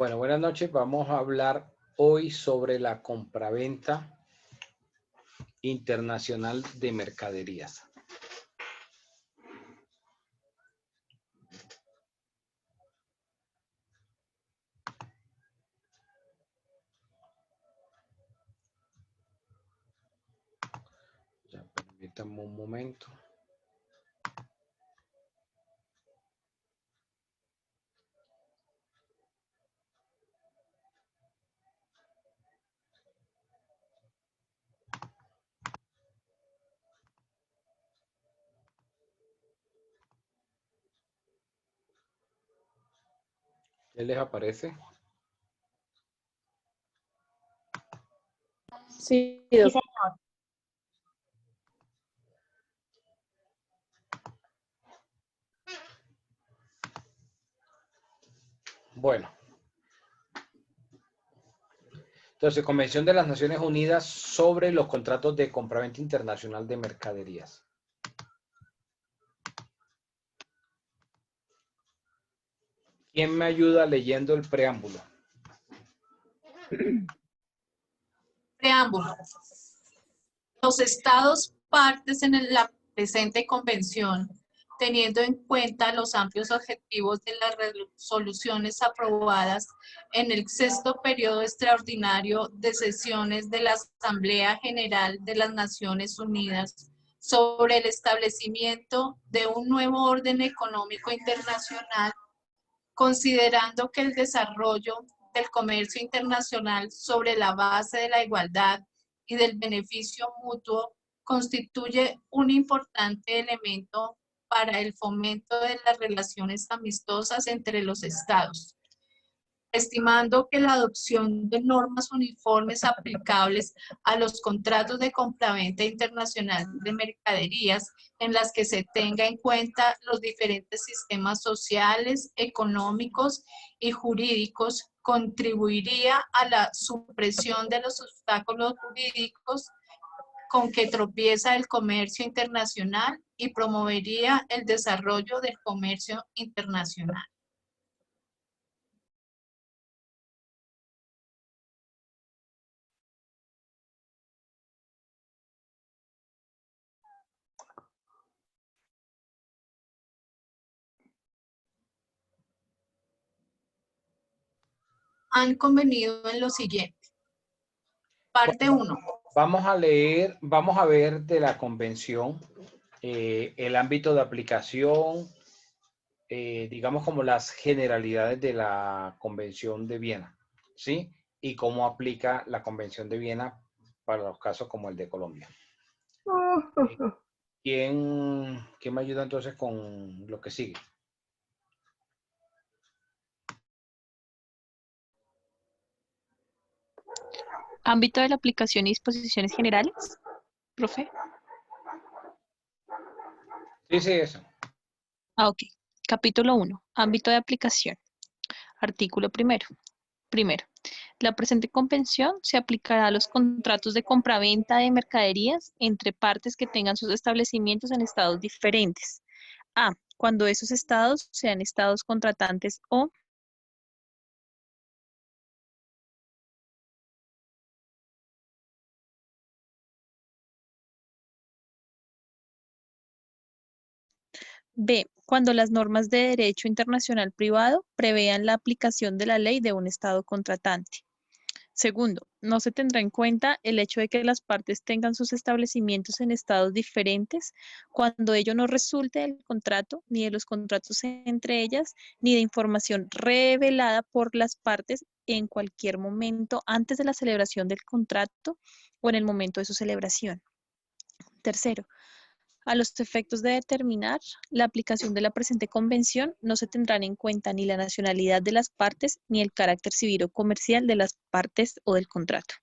Bueno, buenas noches. Vamos a hablar hoy sobre la compraventa internacional de mercaderías. Ya, permítanme un momento. ¿Qué les aparece? Sí, Sí, señor. Bueno, entonces, Convención de las Naciones Unidas sobre los contratos de compraventa internacional de mercaderías. ¿Quién me ayuda leyendo el preámbulo? preámbulo. Los estados partes en la presente convención, teniendo en cuenta los amplios objetivos de las resoluciones aprobadas en el sexto periodo extraordinario de sesiones de la Asamblea General de las Naciones Unidas sobre el establecimiento de un nuevo orden económico internacional, considerando que el desarrollo del comercio internacional sobre la base de la igualdad y del beneficio mutuo constituye un importante elemento para el fomento de las relaciones amistosas entre los estados, estimando que la adopción de normas uniformes aplicables a los contratos de compraventa internacional de mercaderías en las que se tenga en cuenta los diferentes sistemas sociales, económicos y jurídicos contribuiría a la supresión de los obstáculos jurídicos con que tropieza el comercio internacional y promovería el desarrollo del comercio internacional. Han convenido en lo siguiente. Parte 1. Vamos a leer, vamos a ver de la convención el ámbito de aplicación, digamos como las generalidades de la Convención de Viena, ¿sí? Y cómo aplica la Convención de Viena para los casos como el de Colombia. ¿Quién me ayuda entonces con lo que sigue? Ámbito de la aplicación y disposiciones generales, profe. Sí, eso. Ok. Capítulo 1. Ámbito de aplicación. Artículo primero. Primero, la presente convención se aplicará a los contratos de compraventa de mercaderías entre partes que tengan sus establecimientos en estados diferentes. A. Cuando esos estados sean estados contratantes o B. Cuando las normas de derecho internacional privado prevean la aplicación de la ley de un estado contratante. Segundo, no se tendrá en cuenta el hecho de que las partes tengan sus establecimientos en estados diferentes cuando ello no resulte del contrato, ni de los contratos entre ellas, ni de información revelada por las partes en cualquier momento antes de la celebración del contrato o en el momento de su celebración. Tercero, a los efectos de determinar la aplicación de la presente convención, no se tendrán en cuenta ni la nacionalidad de las partes ni el carácter civil o comercial de las partes o del contrato.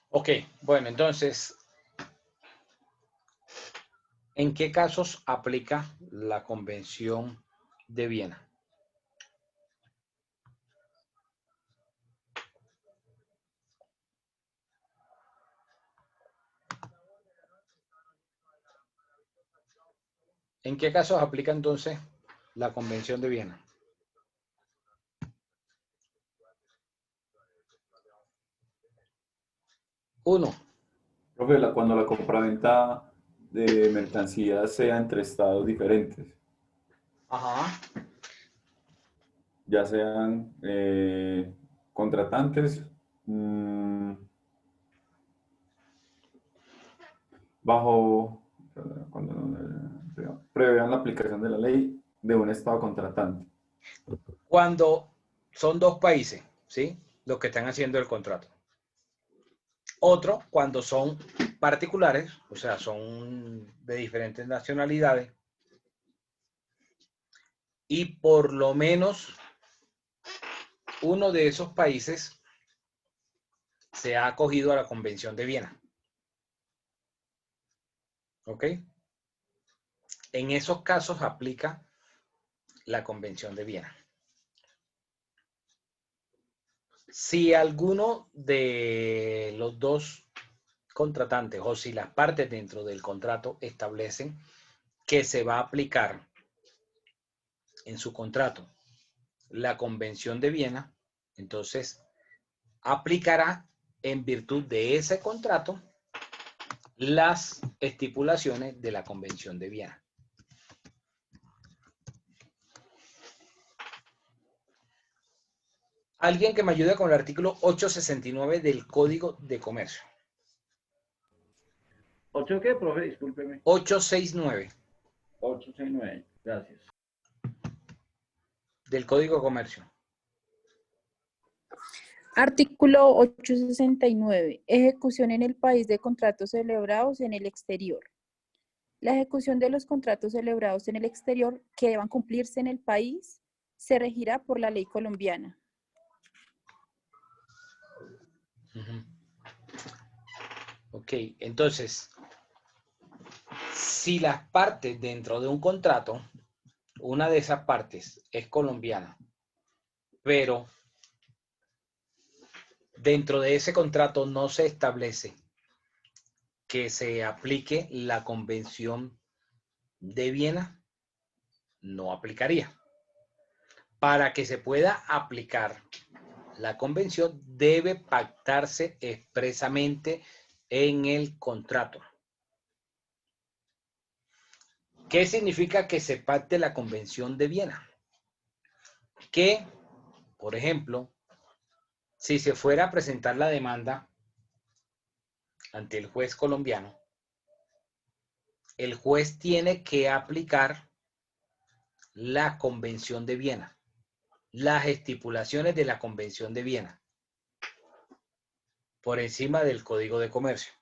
Ok, bueno, entonces, ¿en qué casos aplica la Convención de Viena? ¿En qué casos aplica entonces la Convención de Viena? 1. Profe, cuando la compraventa de mercancías sea entre estados diferentes, Ajá. ya sean contratantes bajo, prevean la aplicación de la ley de un estado contratante. Cuando son dos países, ¿sí? Los que están haciendo el contrato. Otro, cuando son particulares, o sea, son de diferentes nacionalidades y por lo menos uno de esos países se ha acogido a la Convención de Viena. ¿Ok? En esos casos aplica la Convención de Viena. Si alguno de los dos contratantes o si las partes dentro del contrato establecen que se va a aplicar en su contrato la Convención de Viena, entonces aplicará en virtud de ese contrato las estipulaciones de la Convención de Viena. Alguien que me ayude con el artículo 869 del Código de Comercio. ¿8 qué, profe? Discúlpeme. 869 869. Gracias. del Código de Comercio. Artículo 869. Ejecución en el país de contratos celebrados en el exterior. La ejecución de los contratos celebrados en el exterior que deban cumplirse en el país se regirá por la ley colombiana. Ok, entonces, si las partes dentro de un contrato, una de esas partes es colombiana, pero dentro de ese contrato no se establece que se aplique la Convención de Viena, no aplicaría. Para que se pueda aplicar la convención, debe pactarse expresamente en el contrato. ¿Qué significa que se pacte la Convención de Viena? Que, por ejemplo, si se fuera a presentar la demanda ante el juez colombiano, el juez tiene que aplicar la Convención de Viena, las estipulaciones de la Convención de Viena, por encima del Código de Comercio.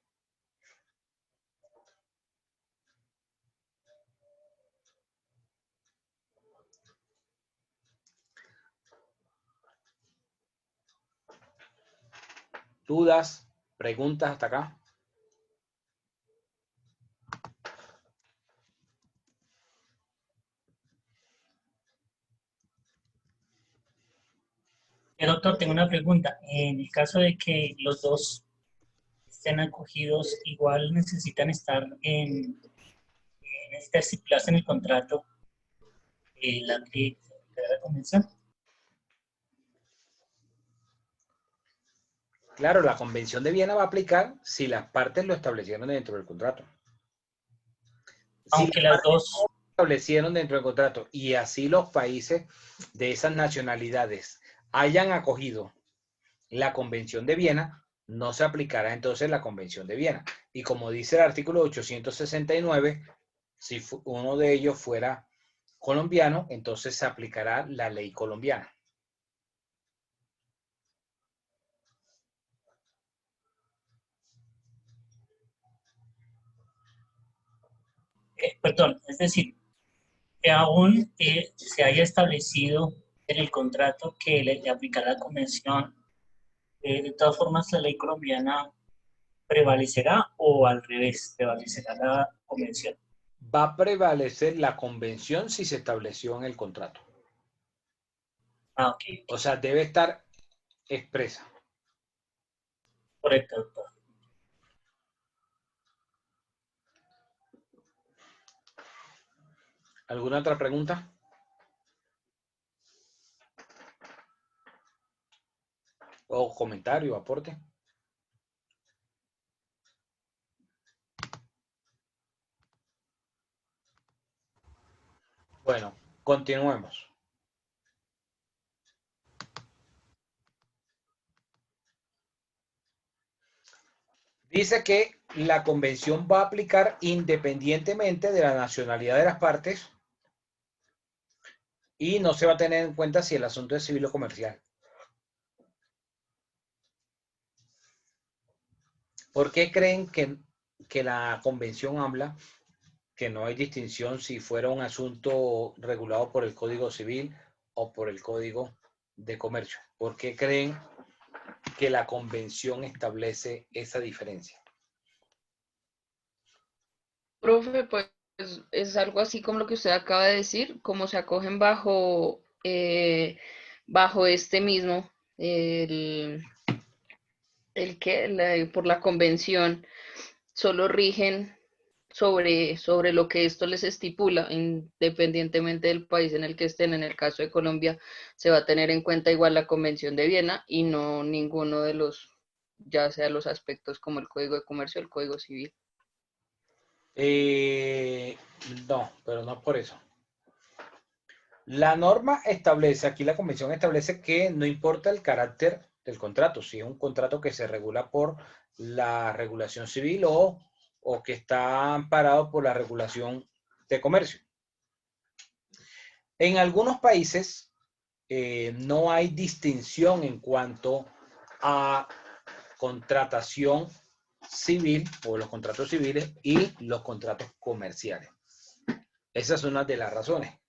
¿Dudas? ¿Preguntas hasta acá? Doctor, tengo una pregunta. En el caso de que los dos estén acogidos, igual necesitan estar esta estipulación en el contrato, la que la convención. Claro, la Convención de Viena va a aplicar si las partes lo establecieron dentro del contrato. Si Aunque las las partes dos, lo establecieron dentro del contrato y así los países de esas nacionalidades hayan acogido la Convención de Viena, no se aplicará entonces la Convención de Viena. Y como dice el artículo 869, si uno de ellos fuera colombiano, entonces se aplicará la ley colombiana. perdón, es decir, que aún se haya establecido en el contrato que le aplicará la convención, de todas formas la ley colombiana prevalecerá o al revés, prevalecerá la convención. Va a prevalecer la convención si se estableció en el contrato. Ah, ok. O sea, debe estar expresa. Correcto, doctor. ¿Alguna otra pregunta? ¿O comentario, aporte? Bueno, continuemos. Dice que la convención va a aplicar independientemente de la nacionalidad de las partes y no se va a tener en cuenta si el asunto es civil o comercial. ¿Por qué creen que la convención habla que no hay distinción si fuera un asunto regulado por el Código Civil o por el Código de Comercio? ¿Por qué creen que la convención establece esa diferencia? Profe, pues es algo así como lo que usted acaba de decir, como se acogen bajo este mismo, el, por la convención, solo rigen sobre lo que esto les estipula, independientemente del país en el que estén. En el caso de Colombia, se va a tener en cuenta igual la Convención de Viena y no ninguno de los, ya sea los aspectos como el Código de Comercio o el Código Civil. No, pero no por eso. La norma establece, aquí la convención establece que no importa el carácter del contrato, si es un contrato que se regula por la regulación civil o que está amparado por la regulación de comercio. En algunos países no hay distinción en cuanto a contratación civil o los contratos civiles y los contratos comerciales. Esa es una de las razones.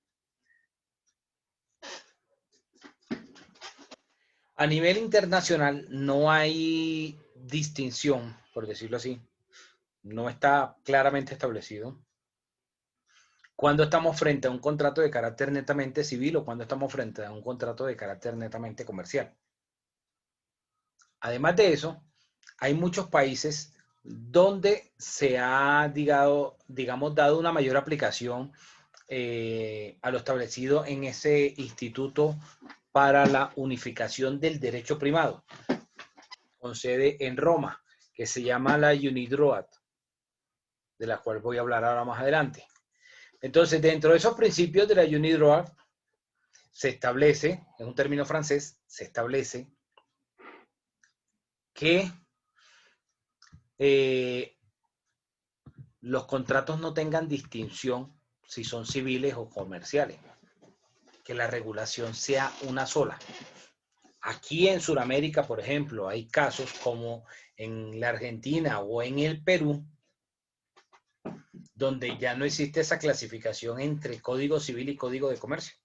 A nivel internacional no hay distinción, por decirlo así, no está claramente establecido cuando estamos frente a un contrato de carácter netamente civil o cuando estamos frente a un contrato de carácter netamente comercial. Además de eso, hay muchos países donde se ha, digamos, dado una mayor aplicación a lo establecido en ese Instituto para la Unificación del Derecho Primado, con sede en Roma, que se llama la UNIDROIT, de la cual voy a hablar ahora más adelante. Entonces, dentro de esos principios de la UNIDROIT, se establece, es un término francés, se establece que los contratos no tengan distinción si son civiles o comerciales, que la regulación sea una sola. Aquí en Sudamérica, por ejemplo, hay casos como en la Argentina o en el Perú, donde ya no existe esa clasificación entre Código Civil y Código de Comercio.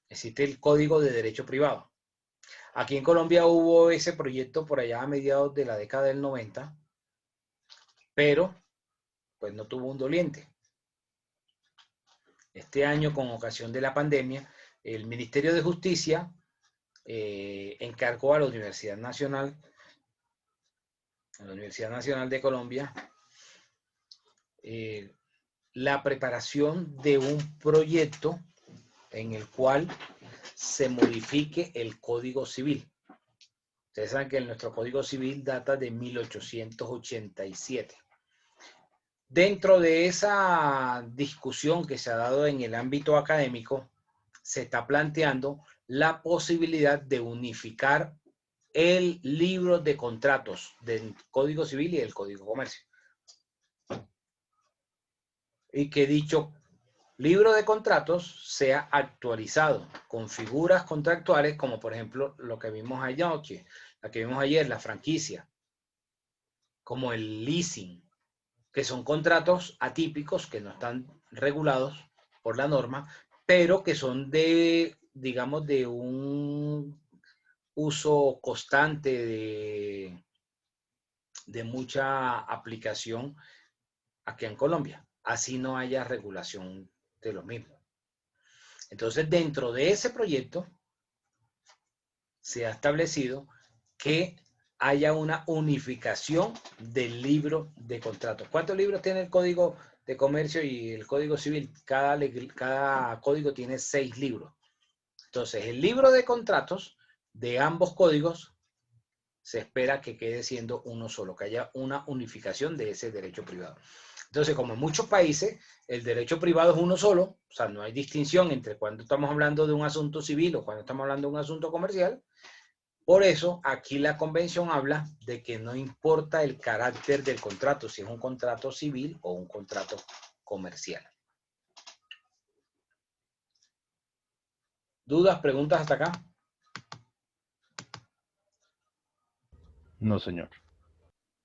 Existe el Código de Derecho Privado. Aquí en Colombia hubo ese proyecto por allá a mediados de la década del 90, pero pues no tuvo un doliente. Este año, con ocasión de la pandemia, el Ministerio de Justicia encargó a la Universidad Nacional de Colombia la preparación de un proyecto en el cual se modifique el Código Civil. Ustedes saben que nuestro Código Civil data de 1887. Dentro de esa discusión que se ha dado en el ámbito académico, se está planteando la posibilidad de unificar el libro de contratos del Código Civil y del Código de Comercio. Y que dicho libro de contratos sea actualizado con figuras contractuales como por ejemplo lo que vimos anoche, la que vimos ayer, la franquicia, como el leasing, que son contratos atípicos que no están regulados por la norma, pero que son de, digamos, de un uso constante de mucha aplicación aquí en Colombia. Así no haya regulación de lo mismo. Entonces, dentro de ese proyecto se ha establecido que haya una unificación del libro de contratos. ¿Cuántos libros tiene el Código de Comercio y el Código Civil? Cada código tiene 6 libros. Entonces, el libro de contratos de ambos códigos se espera que quede siendo uno solo, que haya una unificación de ese derecho privado. Entonces, como en muchos países, el derecho privado es uno solo, o sea, no hay distinción entre cuando estamos hablando de un asunto civil o cuando estamos hablando de un asunto comercial. Por eso, aquí la convención habla de que no importa el carácter del contrato, si es un contrato civil o un contrato comercial. ¿Dudas, preguntas hasta acá? No, señor.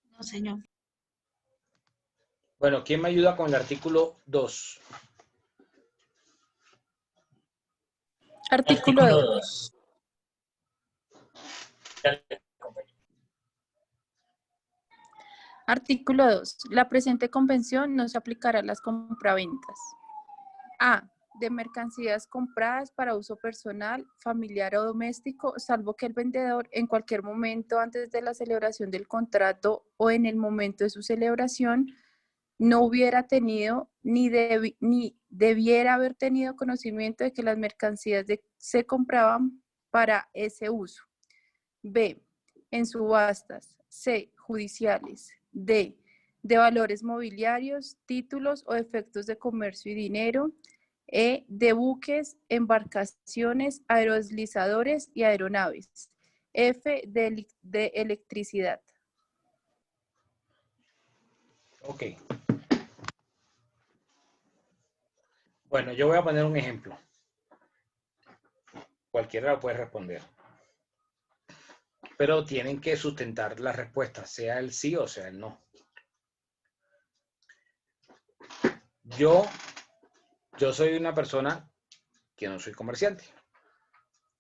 No, señor. Bueno, ¿quién me ayuda con el artículo 2? Artículo 2. 2. Dale, compañero. Artículo 2. La presente convención no se aplicará a las compraventas. A. De mercancías compradas para uso personal, familiar o doméstico, salvo que el vendedor en cualquier momento antes de la celebración del contrato o en el momento de su celebración no hubiera tenido ni debiera haber tenido conocimiento de que las mercancías se compraban para ese uso. B. En subastas. C. Judiciales. D. De valores mobiliarios, títulos o efectos de comercio y dinero. E. De buques, embarcaciones, aerodeslizadores y aeronaves. F. De electricidad. Ok. Bueno, yo voy a poner un ejemplo. Cualquiera lo puede responder. Pero tienen que sustentar la respuesta, sea el sí o sea el no. Yo soy una persona que no soy comerciante.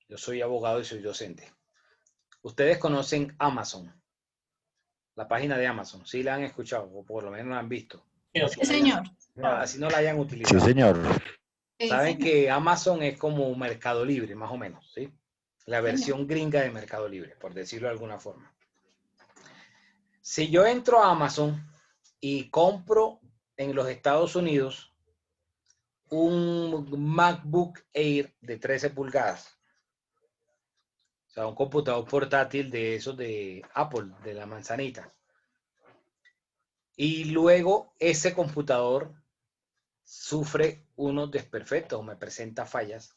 Yo soy abogado y soy docente. Ustedes conocen Amazon, la página de Amazon. Sí la han escuchado, o por lo menos la han visto. Sí, señor. Así no la hayan utilizado. Sí, señor. Saben que Amazon es como Mercado Libre, más o menos, ¿sí? La versión gringa de Mercado Libre, por decirlo de alguna forma. Si yo entro a Amazon y compro en los Estados Unidos un MacBook Air de 13 pulgadas, o sea, un computador portátil de esos de Apple, de la manzanita, y luego ese computador sufre unos desperfectos o me presenta fallas,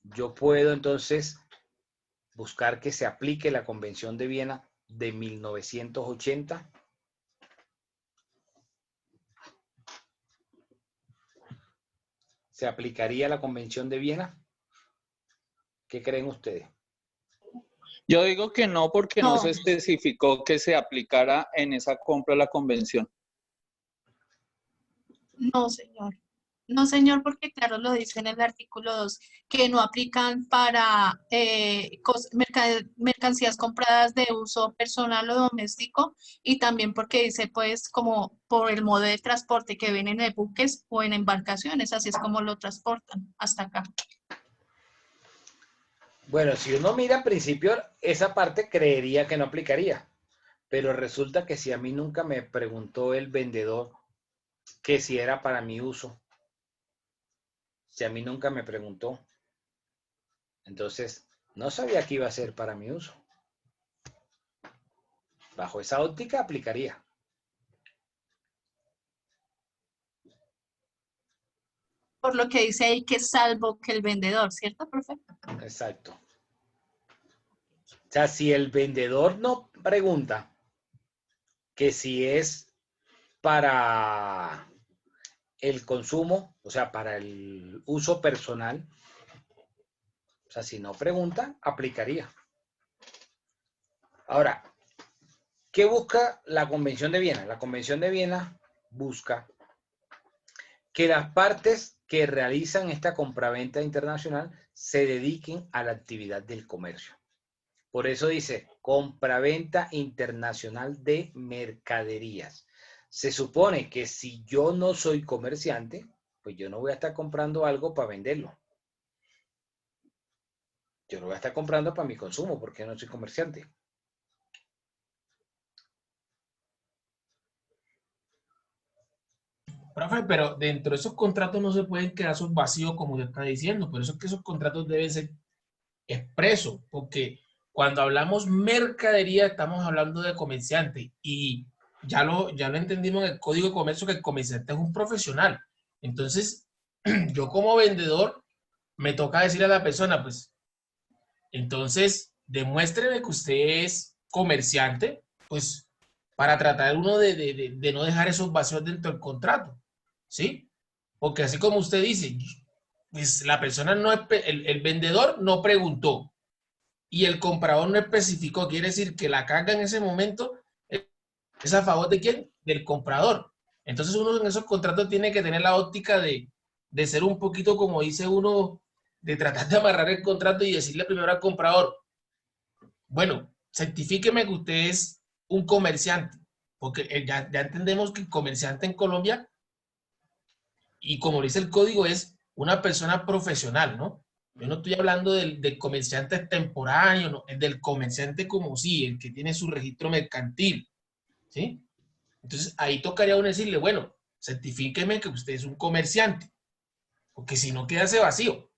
yo puedo entonces buscar que se aplique la Convención de Viena de 1980. ¿Se aplicaría la Convención de Viena? ¿Qué creen ustedes? Yo digo que no, porque no No. se especificó que se aplicara en esa compra la convención. No, señor. No, señor, porque claro, lo dice en el artículo 2, que no aplican para mercancías compradas de uso personal o doméstico, y también porque dice, pues, como por el modo de transporte que vienen en buques o en embarcaciones, así es como lo transportan hasta acá. Bueno, si uno mira al principio, esa parte creería que no aplicaría, pero resulta que si a mí nunca me preguntó el vendedor que si era para mi uso, si a mí nunca me preguntó, entonces no sabía que iba a ser para mi uso. Bajo esa óptica aplicaría. Por lo que dice ahí que salvo que el vendedor, ¿cierto, profe? Exacto. O sea, si el vendedor no pregunta que si es para el consumo, o sea, para el uso personal, o sea, si no pregunta, aplicaría. Ahora, ¿qué busca la Convención de Viena? La Convención de Viena busca que las partes que realizan esta compraventa internacional se dediquen a la actividad del comercio. Por eso dice compraventa internacional de mercaderías. Se supone que si yo no soy comerciante, pues yo no voy a estar comprando algo para venderlo. Yo lo voy a estar comprando para mi consumo porque no soy comerciante. Profe, pero dentro de esos contratos no se pueden quedar esos vacíos como usted está diciendo. Por eso es que esos contratos deben ser expresos, porque cuando hablamos mercadería estamos hablando de comerciante y ya lo entendimos en el Código de Comercio, que el comerciante es un profesional. Entonces, yo como vendedor, me toca decirle a la persona, pues, entonces, demuéstreme que usted es comerciante, pues, para tratar uno de no dejar esos vacíos dentro del contrato, ¿sí? Porque así como usted dice, pues la persona no, el vendedor no preguntó y el comprador no especificó, quiere decir que la carga en ese momento es a favor de quién? Del comprador. Entonces uno en esos contratos tiene que tener la óptica de ser un poquito, como dice uno, de tratar de amarrar el contrato y decirle primero al comprador, bueno, certifíqueme que usted es un comerciante, porque ya entendemos que el comerciante en Colombia, y como dice el código, es una persona profesional, ¿no? Yo no estoy hablando del comerciante extemporáneo, no, es del comerciante como sí, el que tiene su registro mercantil, ¿sí? Entonces ahí tocaría uno decirle, bueno, certifíqueme que usted es un comerciante, porque si no queda ese vacío.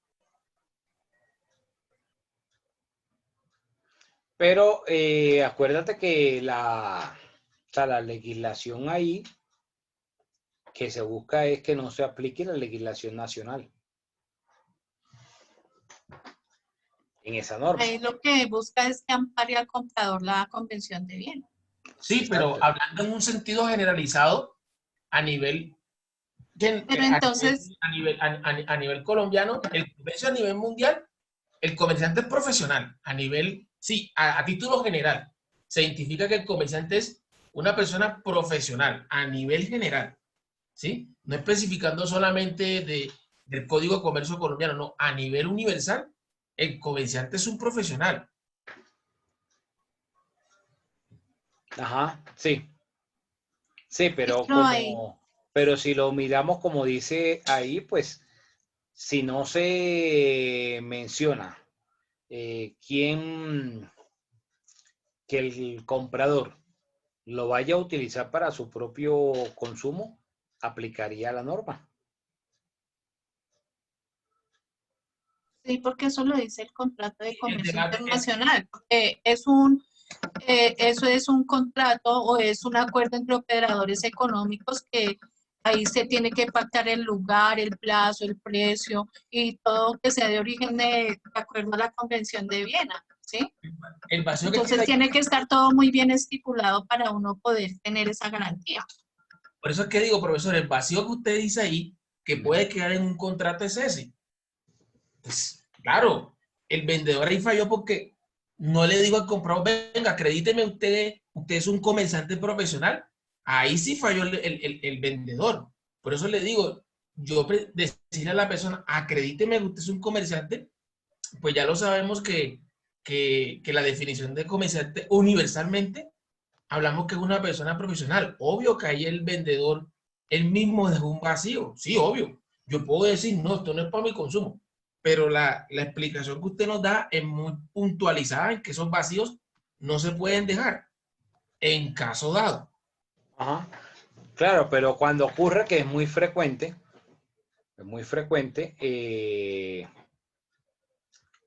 Pero acuérdate que o sea, la legislación ahí que se busca es que no se aplique la legislación nacional en esa norma. Ahí lo que busca es que ampare al comprador la convención de bienes. Sí, pero Exacto. hablando en un sentido generalizado, a nivel, Pero entonces, a nivel colombiano, el comercio a nivel mundial, el comerciante es profesional. A nivel, sí, a título general, se identifica que el comerciante es una persona profesional a nivel general, ¿sí? No especificando solamente del Código de Comercio colombiano, no, a nivel universal, el comerciante es un profesional. Ajá, sí. Sí, pero ahí, pero si lo miramos como dice ahí, pues si no se menciona quién, que el comprador lo vaya a utilizar para su propio consumo, aplicaría la norma. sí, porque eso lo dice el contrato de El comercio debate es, internacional. Eso es un contrato o es un acuerdo entre operadores económicos que ahí se tiene que pactar el lugar, el plazo, el precio y todo que sea de origen de acuerdo a la Convención de Viena, ¿sí? el vacío que queda Entonces ahí. tiene que estar todo muy bien estipulado para uno poder tener esa garantía. Por eso es que digo, profesor, el vacío que usted dice ahí, que puede quedar en un contrato es ese. Pues, claro, el vendedor ahí falló porque no le digo al comprador, venga, acredíteme usted es un comerciante profesional. Ahí sí falló el vendedor. Por eso le digo, decirle a la persona, acredíteme que usted es un comerciante, pues ya lo sabemos que la definición de comerciante universalmente hablamos que es una persona profesional. Obvio que ahí el vendedor, él mismo dejó un vacío. Sí, obvio. Yo puedo decir, no, esto no es para mi consumo. Pero la explicación que usted nos da es muy puntualizada en que esos vacíos no se pueden dejar en caso dado. Ajá. Claro, pero cuando ocurre, que es muy frecuente,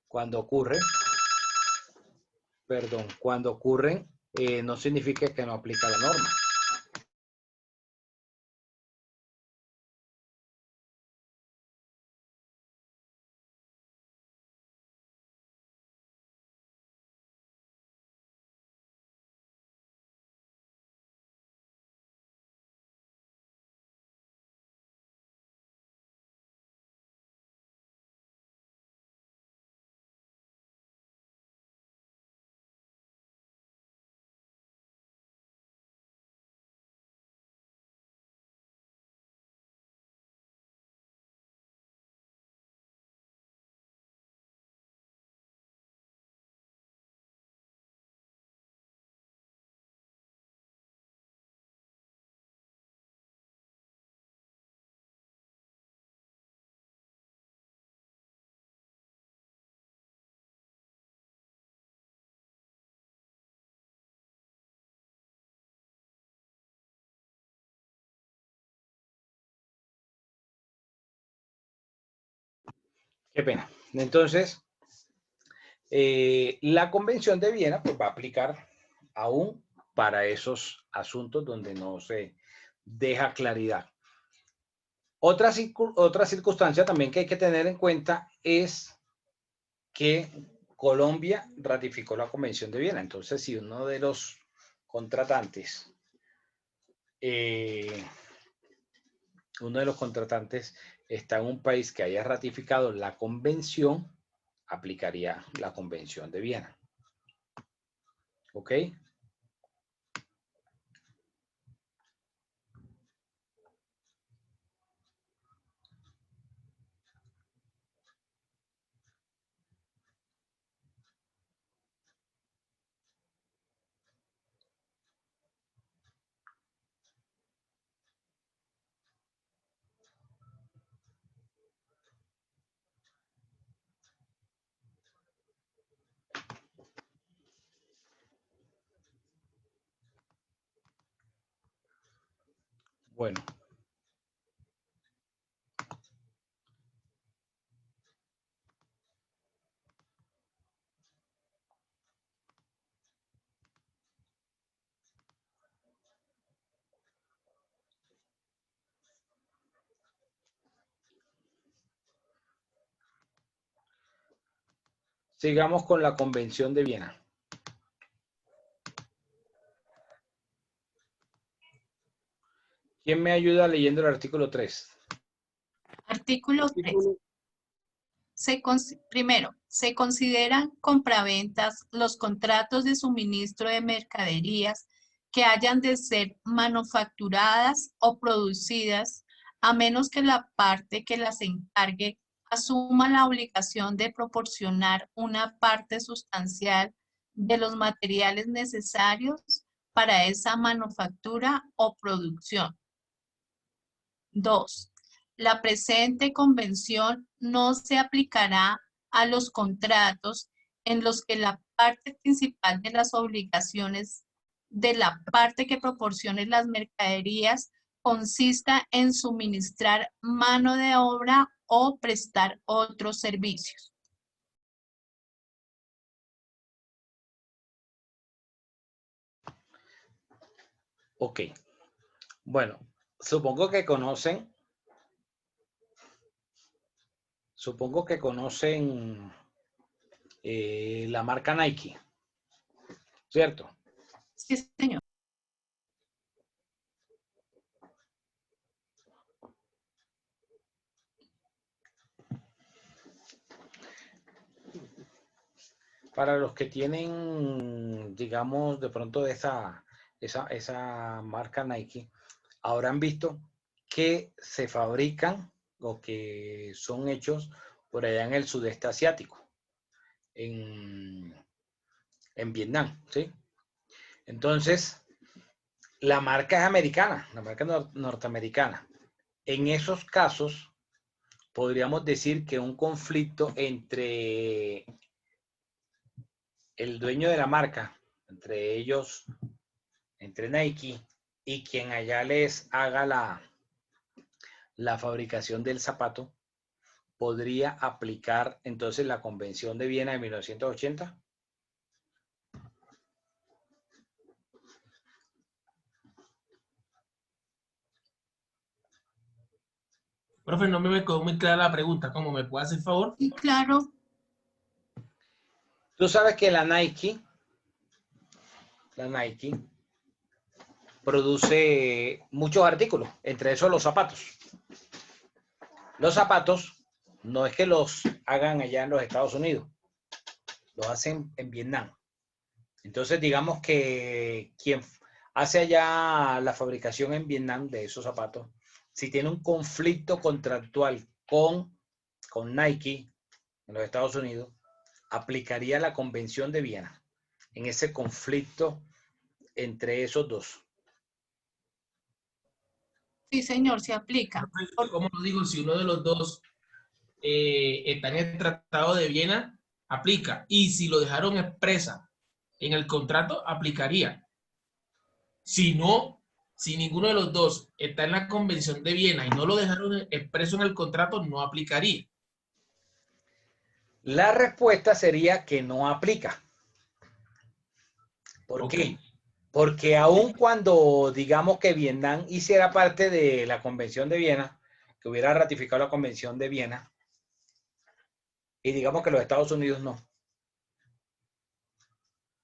cuando ocurre, perdón, cuando ocurren, no significa que no aplica la norma. Qué pena. Entonces, la Convención de Viena pues, va a aplicar aún para esos asuntos donde no se deja claridad. Otra circunstancia también que hay que tener en cuenta es que Colombia ratificó la Convención de Viena. Entonces, si uno de los contratantes, está en un país que haya ratificado la Convención, aplicaría la Convención de Viena. ¿Ok? Bueno. Sigamos con la Convención de Viena. ¿Quién me ayuda leyendo el artículo 3? Artículo 3. Primero, se consideran compraventas los contratos de suministro de mercaderías que hayan de ser manufacturadas o producidas, a menos que la parte que las encargue asuma la obligación de proporcionar una parte sustancial de los materiales necesarios para esa manufactura o producción. 2. La presente convención no se aplicará a los contratos en los que la parte principal de las obligaciones de la parte que proporcione las mercaderías consista en suministrar mano de obra o prestar otros servicios. Ok. Bueno, supongo que conocen la marca Nike, ¿cierto? Sí, señor. Para los que tienen, digamos, de pronto esa marca Nike, habrán visto que se fabrican o que son hechos por allá en el sudeste asiático, en Vietnam, ¿sí? Entonces, la marca es americana, la marca norteamericana. En esos casos, podríamos decir que un conflicto entre el dueño de la marca, entre ellos, entre Nike y quien allá les haga la fabricación del zapato, podría aplicar entonces la Convención de Viena de 1980. Profe, no me quedó muy clara la pregunta. ¿Cómo me puede hacer favor? Sí, claro. Tú sabes que la Nike produce muchos artículos, entre esos los zapatos. Los zapatos no es que los hagan allá en los Estados Unidos, los hacen en Vietnam. Entonces, digamos que quien hace allá la fabricación en Vietnam de esos zapatos, si tiene un conflicto contractual con Nike en los Estados Unidos, aplicaría la Convención de Viena en ese conflicto entre esos dos. Sí, señor, se aplica. ¿Cómo lo digo? Si uno de los dos está en el Tratado de Viena, aplica. Y si lo dejaron expresa en el contrato, aplicaría. Si no, si ninguno de los dos está en la Convención de Viena y no lo dejaron expreso en el contrato, no aplicaría. La respuesta sería que no aplica. ¿Por qué? Porque aun cuando digamos que Vietnam hiciera parte de la Convención de Viena, que hubiera ratificado la Convención de Viena, y digamos que los Estados Unidos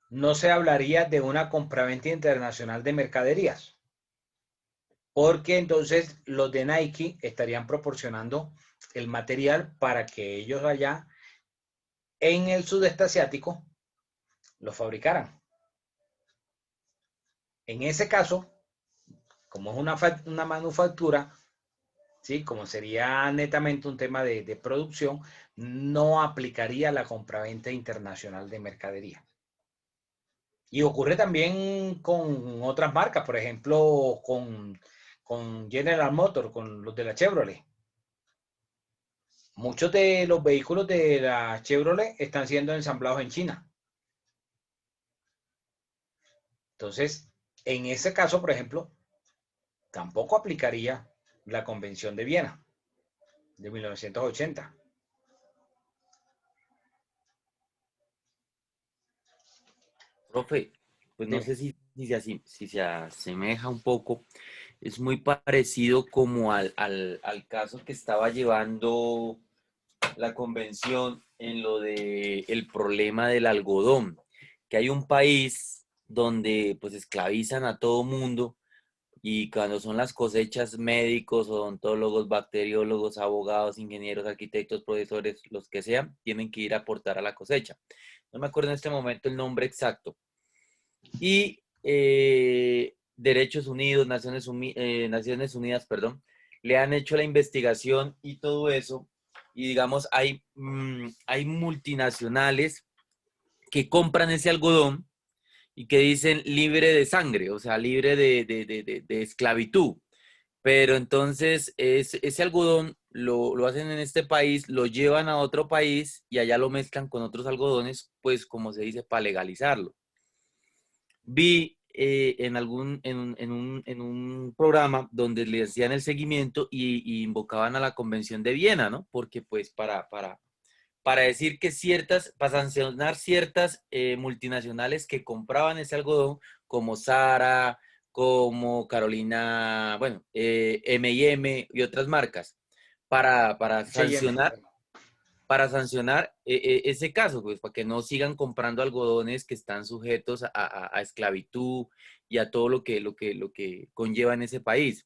no se hablaría de una compraventa internacional de mercaderías, porque entonces los de Nike estarían proporcionando el material para que ellos allá en el sudeste asiático lo fabricaran. En ese caso, como es una manufactura, ¿sí? Como sería netamente un tema de producción, no aplicaría la compraventa internacional de mercadería. Y ocurre también con otras marcas, por ejemplo, con General Motors, con los de la Chevrolet. Muchos de los vehículos de la Chevrolet están siendo ensamblados en China. Entonces, en ese caso, por ejemplo, tampoco aplicaría la Convención de Viena de 1980. Profe, pues no Dime. sé si se asemeja un poco, es muy parecido como al caso que estaba llevando la convención en lo de el problema del algodón, que hay un país donde pues esclavizan a todo mundo y cuando son las cosechas, médicos, odontólogos, bacteriólogos, abogados, ingenieros, arquitectos, profesores, los que sean, tienen que ir a aportar a la cosecha. No me acuerdo en este momento el nombre exacto. Y Derechos Unidos, Naciones Unidas, perdón, le han hecho la investigación y todo eso. Y digamos, hay multinacionales que compran ese algodón y que dicen libre de sangre, o sea, libre de esclavitud. Pero entonces ese algodón lo hacen en este país, lo llevan a otro país y allá lo mezclan con otros algodones, pues como se dice, para legalizarlo. Vi en un programa donde le hacían el seguimiento y invocaban a la Convención de Viena, ¿no? Porque pues para decir que para sancionar ciertas multinacionales que compraban ese algodón, como Zara, como Carolina, bueno, M&M y otras marcas, para sancionar ese caso, pues, para que no sigan comprando algodones que están sujetos a esclavitud y a todo lo que conlleva en ese país.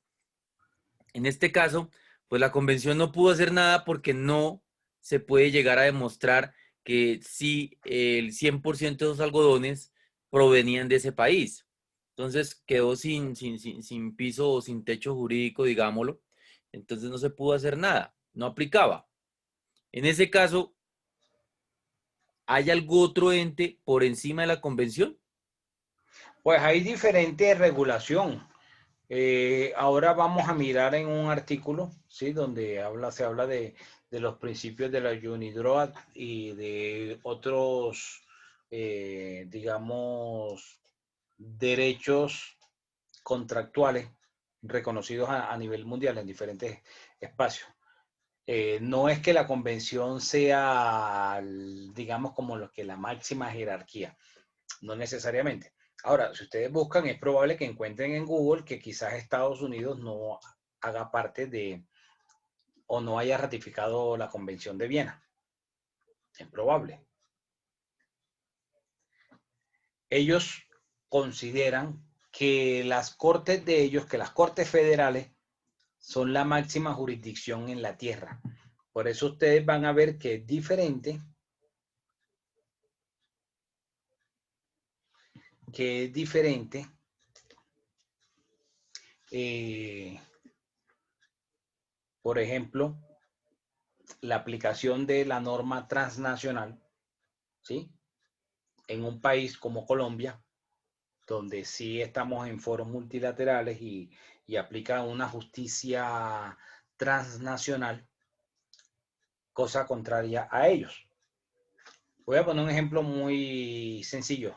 En este caso, pues la convención no pudo hacer nada porque no se puede llegar a demostrar que sí el 100% de esos algodones provenían de ese país. Entonces quedó sin piso o sin techo jurídico, digámoslo. Entonces no se pudo hacer nada, no aplicaba. En ese caso, ¿hay algún otro ente por encima de la convención? Pues hay diferente regulación. Ahora vamos a mirar en un artículo, ¿sí? Donde se habla de los principios de la UNIDROIT y de otros, digamos, derechos contractuales reconocidos a nivel mundial en diferentes espacios. No es que la convención sea, digamos, como lo que la máxima jerarquía, no necesariamente. Ahora, si ustedes buscan, es probable que encuentren en Google que quizás Estados Unidos no haga parte de o no haya ratificado la Convención de Viena. Es probable. Ellos consideran que las cortes de ellos, que las cortes federales, son la máxima jurisdicción en la tierra. Por eso ustedes van a ver que es diferente, por ejemplo, la aplicación de la norma transnacional, ¿sí? En un país como Colombia, donde sí estamos en foros multilaterales y aplica una justicia transnacional, cosa contraria a ellos. Voy a poner un ejemplo muy sencillo,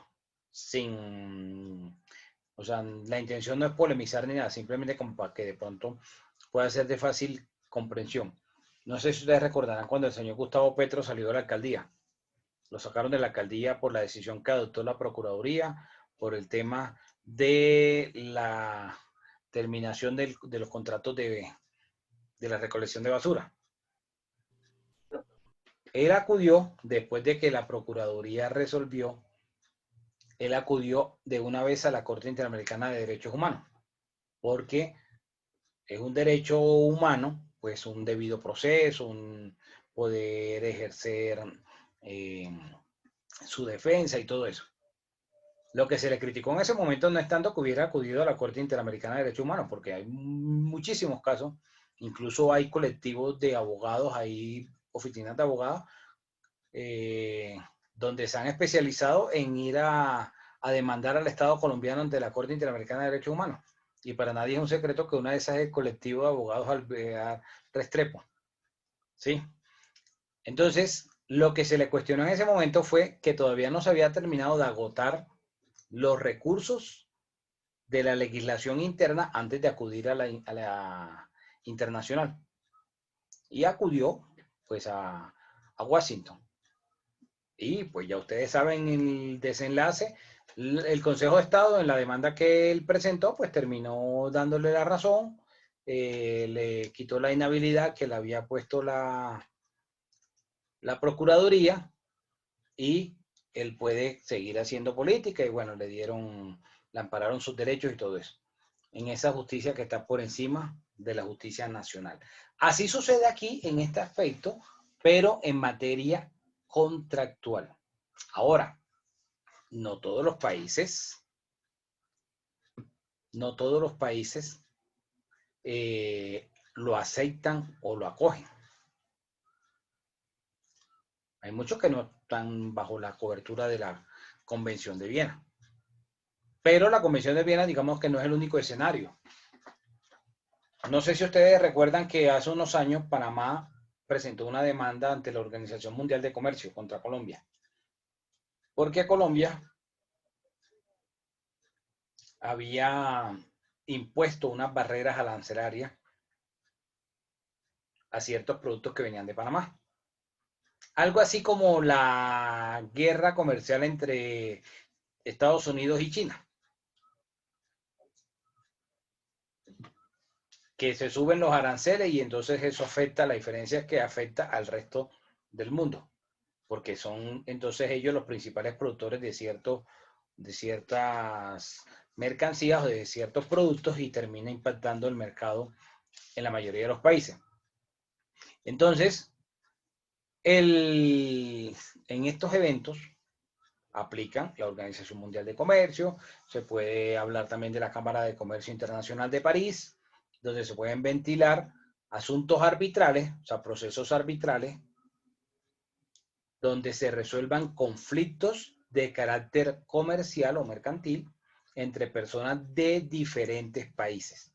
o sea, la intención no es polemizar ni nada, simplemente como para que de pronto pueda ser de fácil comprensión. No sé si ustedes recordarán cuando el señor Gustavo Petro salió de la alcaldía. Lo sacaron de la alcaldía por la decisión que adoptó la Procuraduría, por el tema de la terminación de los contratos de la recolección de basura. Él acudió, después de que la Procuraduría resolvió, él acudió de una vez a la Corte Interamericana de Derechos Humanos, porque es un derecho humano, pues un debido proceso, un poder ejercer su defensa y todo eso. Lo que se le criticó en ese momento no es tanto que hubiera acudido a la Corte Interamericana de Derechos Humanos, porque hay muchísimos casos, incluso hay colectivos de abogados, hay oficinas de abogados, donde se han especializado en ir a demandar al Estado colombiano ante la Corte Interamericana de Derechos Humanos. Y para nadie es un secreto que una de esas es el colectivo de abogados Alvear Restrepo. ¿Sí? Entonces, lo que se le cuestionó en ese momento fue que todavía no se había terminado de agotar los recursos de la legislación interna antes de acudir a la internacional. Y acudió, pues, a Washington. Y pues ya ustedes saben el desenlace. El Consejo de Estado, en la demanda que él presentó, pues terminó dándole la razón, le quitó la inhabilidad que le había puesto la Procuraduría, y él puede seguir haciendo política, y bueno, le ampararon sus derechos y todo eso, en esa justicia que está por encima de la justicia nacional. Así sucede aquí en este aspecto, pero en materia contractual. Ahora, no todos los países lo aceptan o lo acogen. Hay muchos que no están bajo la cobertura de la Convención de Viena. Pero la Convención de Viena, digamos que no es el único escenario. No sé si ustedes recuerdan que hace unos años Panamá presentó una demanda ante la Organización Mundial de Comercio contra Colombia. Porque Colombia había impuesto unas barreras arancelarias a ciertos productos que venían de Panamá. Algo así como la guerra comercial entre Estados Unidos y China. Que se suben los aranceles y entonces eso afecta, la diferencia es que afecta al resto del mundo. Porque son entonces ellos los principales productores de ciertas mercancías o de ciertos productos, y termina impactando el mercado en la mayoría de los países. Entonces, en estos eventos aplican la Organización Mundial de Comercio, se puede hablar también de la Cámara de Comercio Internacional de París, donde se pueden ventilar asuntos arbitrales, o sea, procesos arbitrales, donde se resuelvan conflictos de carácter comercial o mercantil entre personas de diferentes países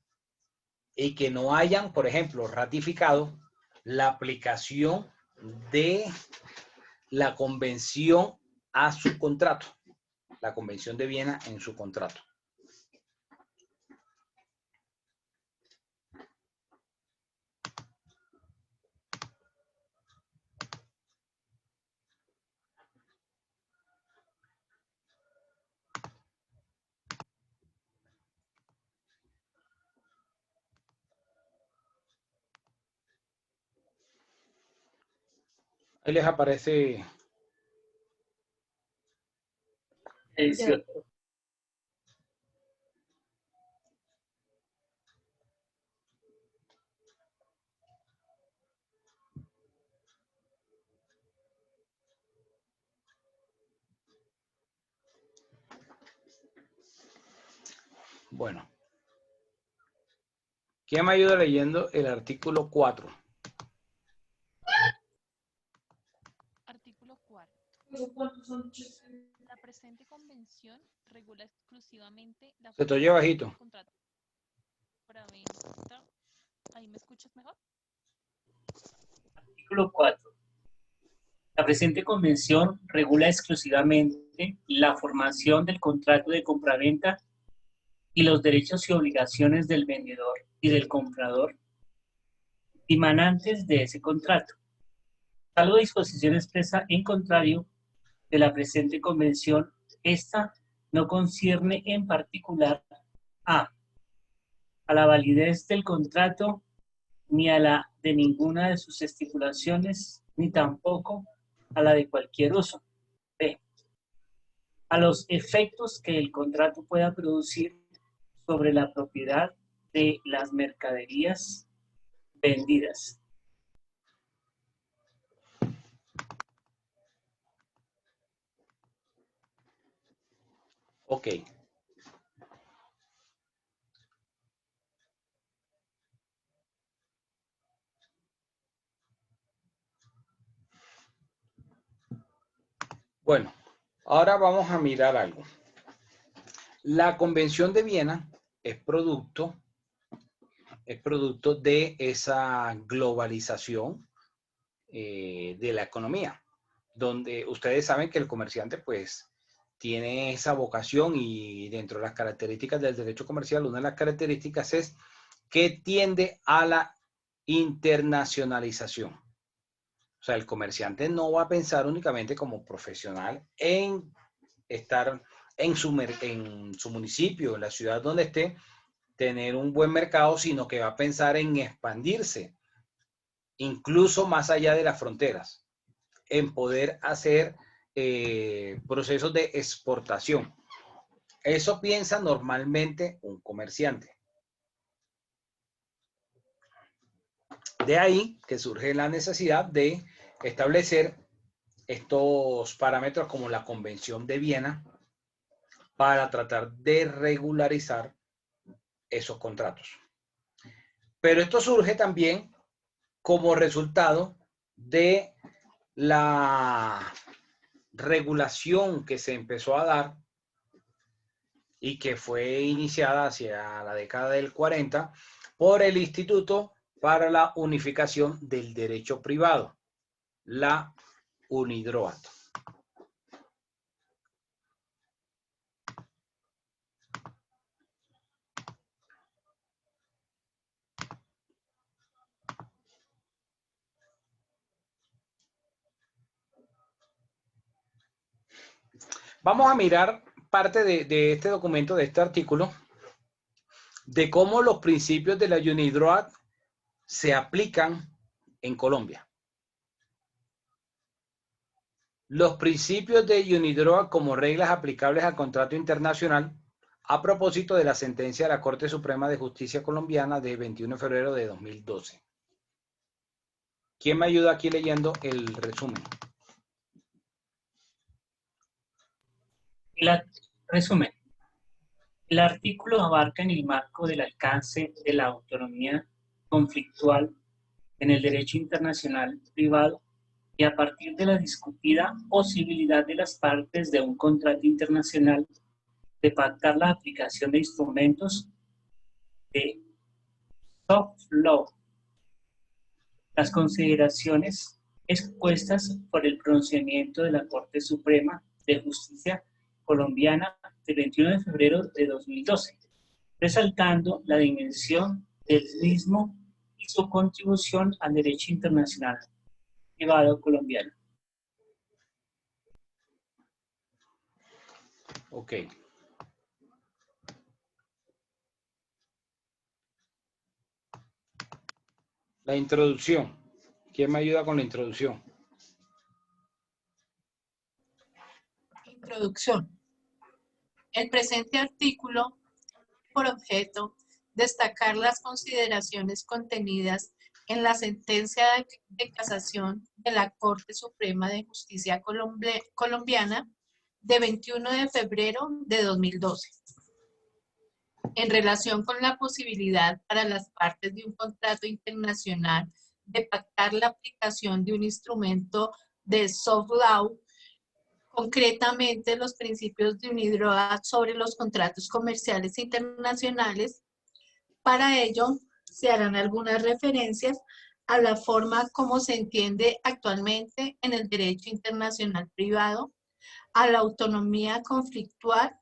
y que no hayan, por ejemplo, ratificado la aplicación de la convención a su contrato, la Convención de Viena en su contrato. Ahí les aparece. Bueno. ¿Quién me ayuda leyendo el artículo 4? Artículo 4. La presente convención regula exclusivamente la Se te oye bajito. contrato para venta. ¿Ahí me escuchas mejor? Artículo 4. La presente convención regula exclusivamente la formación del contrato de compraventa y los derechos y obligaciones del vendedor y del comprador dimanantes de ese contrato. Salvo disposición expresa en contrario de la presente convención, esta no concierne en particular a la validez del contrato, ni a la de ninguna de sus estipulaciones, ni tampoco a la de cualquier uso. B, a los efectos que el contrato pueda producir sobre la propiedad de las mercaderías vendidas. Ok. Bueno, ahora vamos a mirar algo. La Convención de Viena es producto de esa globalización de la economía, donde ustedes saben que el comerciante pues tiene esa vocación, y dentro de las características del derecho comercial, una de las características es que tiende a la internacionalización. O sea, el comerciante no va a pensar únicamente como profesional en estar en su municipio, en la ciudad donde esté, tener un buen mercado, sino que va a pensar en expandirse, incluso más allá de las fronteras, en poder hacer procesos de exportación. Eso piensa normalmente un comerciante. De ahí que surge la necesidad de establecer estos parámetros como la Convención de Viena para tratar de regularizar esos contratos. Pero esto surge también como resultado de la regulación que se empezó a dar y que fue iniciada hacia la década del 40 por el Instituto para la Unificación del Derecho Privado, la UNIDROIT. Vamos a mirar parte de este documento, de este artículo, de cómo los principios de la UNIDROIT se aplican en Colombia. Los principios de UNIDROIT como reglas aplicables al contrato internacional a propósito de la sentencia de la Corte Suprema de Justicia colombiana de 21 de febrero de 2012. ¿Quién me ayuda aquí leyendo el resumen? Resumen. El artículo abarca en el marco del alcance de la autonomía conflictual en el derecho internacional privado y a partir de la discutida posibilidad de las partes de un contrato internacional de pactar la aplicación de instrumentos de soft law. Las consideraciones expuestas por el pronunciamiento de la Corte Suprema de Justicia colombiana del 21 de febrero de 2012, resaltando la dimensión del mismo y su contribución al derecho internacional privado colombiano. Ok. La introducción. ¿Quién me ayuda con la introducción? Introducción. El presente artículo tiene por objeto destacar las consideraciones contenidas en la sentencia de casación de la Corte Suprema de Justicia colombiana de 21 de febrero de 2012, en relación con la posibilidad para las partes de un contrato internacional de pactar la aplicación de un instrumento de soft law, concretamente los principios de UNIDROIT sobre los contratos comerciales internacionales. Para ello, se harán algunas referencias a la forma como se entiende actualmente en el derecho internacional privado, a la autonomía conflictual,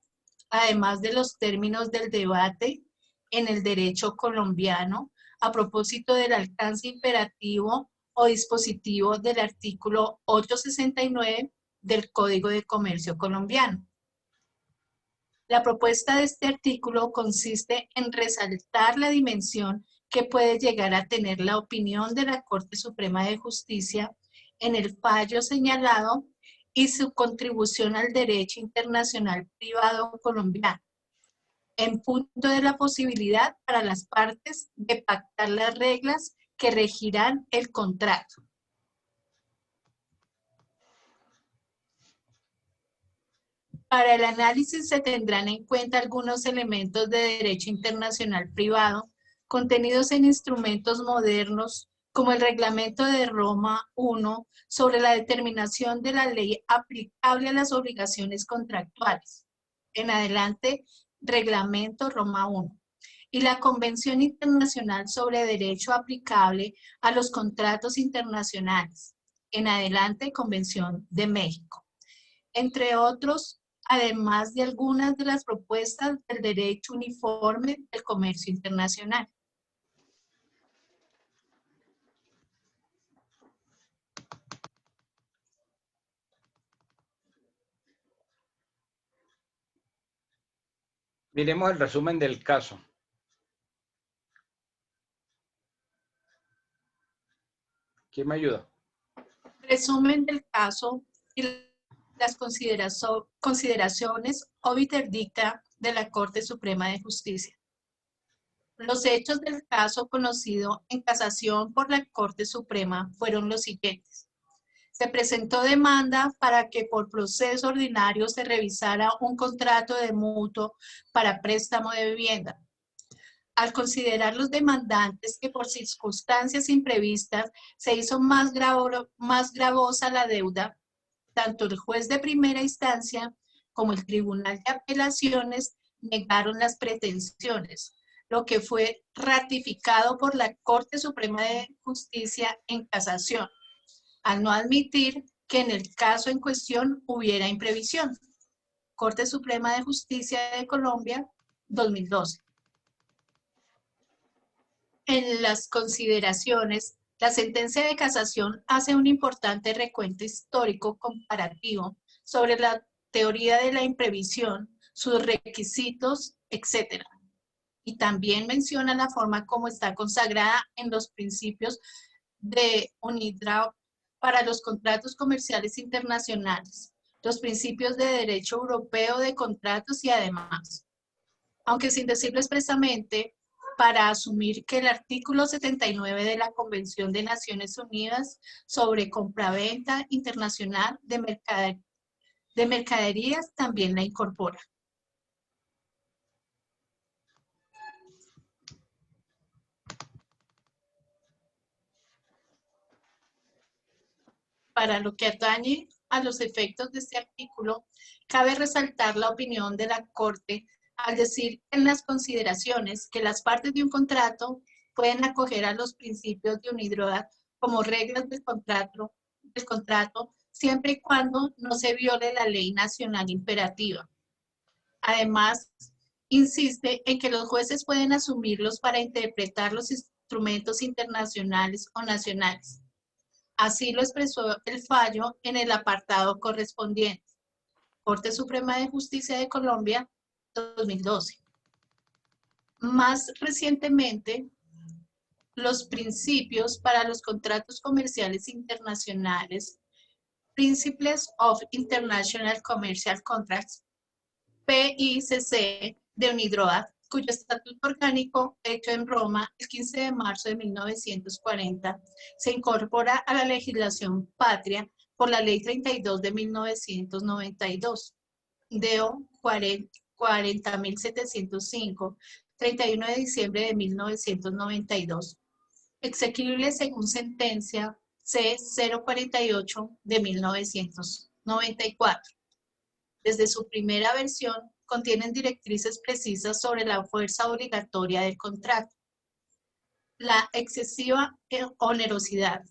además de los términos del debate en el derecho colombiano, a propósito del alcance imperativo o dispositivo del artículo 869 del Código de Comercio colombiano. La propuesta de este artículo consiste en resaltar la dimensión que puede llegar a tener la opinión de la Corte Suprema de Justicia en el fallo señalado y su contribución al derecho internacional privado colombiano, en punto de la posibilidad para las partes de pactar las reglas que regirán el contrato. Para el análisis se tendrán en cuenta algunos elementos de derecho internacional privado contenidos en instrumentos modernos como el Reglamento de Roma I sobre la determinación de la ley aplicable a las obligaciones contractuales. En adelante, Reglamento Roma I. Y la Convención Internacional sobre Derecho Aplicable a los Contratos Internacionales. En adelante, Convención de México. Entre otros, además de algunas de las propuestas del derecho uniforme del comercio internacional. Miremos el resumen del caso. ¿Quién me ayuda? Resumen del caso y las consideraciones obiter dicta de la Corte Suprema de Justicia. Los hechos del caso conocido en casación por la Corte Suprema fueron los siguientes. Se presentó demanda para que por proceso ordinario se revisara un contrato de mutuo para préstamo de vivienda. Al considerar los demandantes que por circunstancias imprevistas se hizo más gravosa la deuda, tanto el juez de primera instancia como el Tribunal de Apelaciones negaron las pretensiones, lo que fue ratificado por la Corte Suprema de Justicia en casación, al no admitir que en el caso en cuestión hubiera imprevisión. Corte Suprema de Justicia de Colombia, 2012. En las consideraciones, la sentencia de casación hace un importante recuento histórico comparativo sobre la teoría de la imprevisión, sus requisitos, etc. Y también menciona la forma como está consagrada en los principios de UNIDROIT para los contratos comerciales internacionales, los principios de derecho europeo de contratos y además, aunque sin decirlo expresamente, para asumir que el artículo 79 de la Convención de Naciones Unidas sobre compraventa internacional de mercaderías también la incorpora. Para lo que atañe a los efectos de este artículo, cabe resaltar la opinión de la Corte al decir en las consideraciones que las partes de un contrato pueden acoger a los principios de UNIDROIT como reglas del contrato siempre y cuando no se viole la ley nacional imperativa. Además, insiste en que los jueces pueden asumirlos para interpretar los instrumentos internacionales o nacionales. Así lo expresó el fallo en el apartado correspondiente. Corte Suprema de Justicia de Colombia, 2012. Más recientemente, los principios para los contratos comerciales internacionales, Principles of International Commercial Contracts, PICC de UNIDROIT, cuyo estatuto orgánico, hecho en Roma el 15 de marzo de 1940, se incorpora a la legislación patria por la Ley 32 de 1992, DO 40.705, 31 de diciembre de 1992, exequible según sentencia C-048 de 1994. Desde su primera versión, contienen directrices precisas sobre la fuerza obligatoria del contrato, la excesiva onerosidad,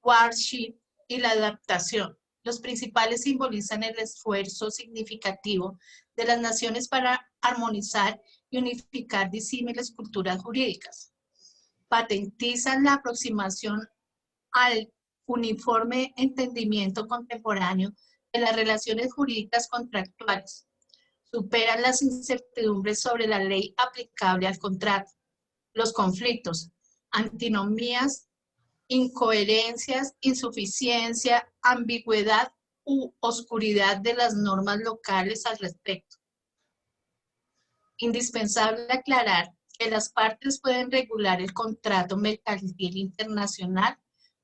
hardship y la adaptación. Los principales simbolizan el esfuerzo significativo de las naciones para armonizar y unificar disímiles culturas jurídicas. Patentizan la aproximación al uniforme entendimiento contemporáneo de las relaciones jurídicas contractuales. Superan las incertidumbres sobre la ley aplicable al contrato, los conflictos, antinomías, incoherencias, insuficiencia, ambigüedad u oscuridad de las normas locales al respecto. Indispensable aclarar que las partes pueden regular el contrato mercantil internacional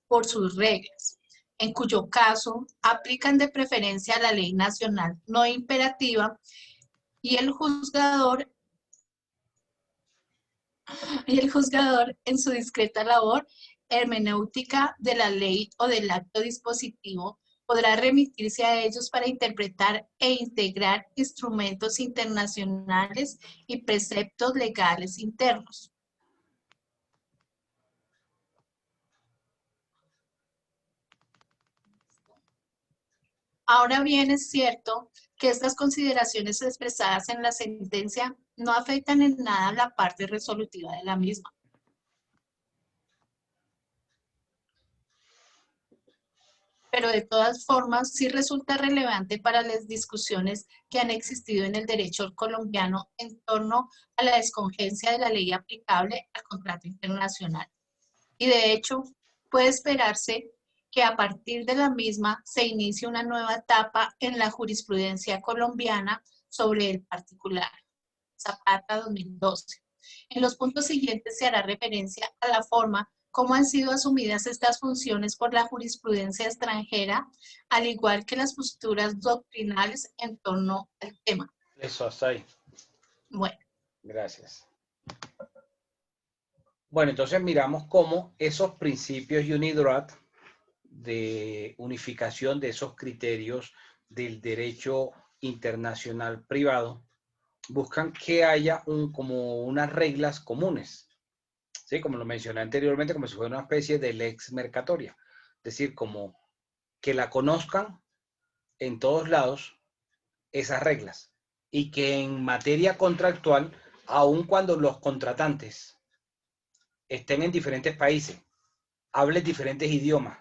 por sus reglas, en cuyo caso aplican de preferencia la ley nacional no imperativa y el juzgador en su discreta labor hermenéutica de la ley o del acto dispositivo podrá remitirse a ellos para interpretar e integrar instrumentos internacionales y preceptos legales internos. Ahora bien, es cierto que estas consideraciones expresadas en la sentencia no afectan en nada la parte resolutiva de la misma. Pero de todas formas sí resulta relevante para las discusiones que han existido en el derecho colombiano en torno a la descongencia de la ley aplicable al contrato internacional. Y de hecho, puede esperarse que a partir de la misma se inicie una nueva etapa en la jurisprudencia colombiana sobre el particular. Zapata 2012. En los puntos siguientes se hará referencia a la forma cómo han sido asumidas estas funciones por la jurisprudencia extranjera, al igual que las posturas doctrinales en torno al tema. Eso, hasta ahí. Bueno. Gracias. Bueno, entonces miramos cómo esos principios UNIDROIT de unificación de esos criterios del derecho internacional privado buscan que haya como unas reglas comunes. ¿Sí? Como lo mencioné anteriormente, como si fuera una especie de lex mercatoria. Es decir, como que la conozcan en todos lados esas reglas. Y que en materia contractual, aun cuando los contratantes estén en diferentes países, hablen diferentes idiomas,